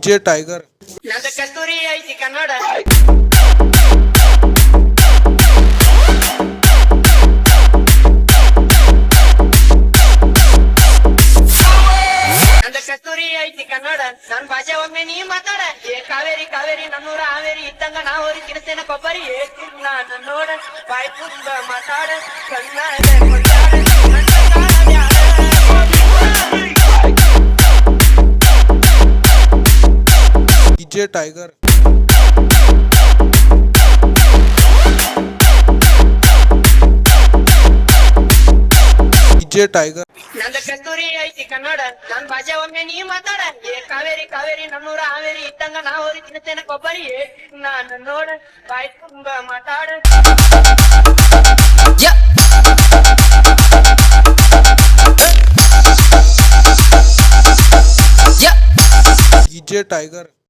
DJ tiger ನಂದ ಕಸ್ತೂರಿ ಐತಿ ಕನ್ನಡ ನಂದ ಕಸ್ತೂರಿ ಐತಿ ಕನ್ನಡ ನನ್ ಭಾಷೆ ಒಮ್ಮೆ ನೀ ಮಾತಾಡ ಏ ಕಾವೇರಿ ಕಾವೇರಿ ನನ್ನೂರ ಹಾವೇರಿ ಇದ್ದಂಗ ನಾ ಹೋರಿ ತಿನ್ಸ್ತೇನ ಕೊಬ್ಬರಿ ಏ ನಾನು ನೋಡ ಬಾಯ್ ತುಂಬ ಮಾತಾಡ ಕನ್ನಡ ಕೊಂಡಾಡ ನನ್ನ ಕಾಲ ಬ್ಯಾಡ. ಡಿಜೆ ಟೈಗರ್ ಡಿಜೆ ಟೈಗರ್ ನಂದ ಕಸ್ತೂರಿ ಐತಿ ಕನ್ನಡ ನನ್ ಭಾಷೆ ಒಮ್ಮೆ ನೀ ಮಾತಾಡ ಏ ಕಾವೇರಿ ಕಾವೇರಿ ನನ್ನೂರ ಹಾವೇರಿ ಇದ್ದಂಗ ನಾ ಹೋರಿ ತಿನ್ಸ್ತೇನ ಕೊಬ್ಬರಿ ಏ ನಾನು ನೋಡ ಬಾಯ್ ತುಂಬ ಮಾತಾಡ. DJ tiger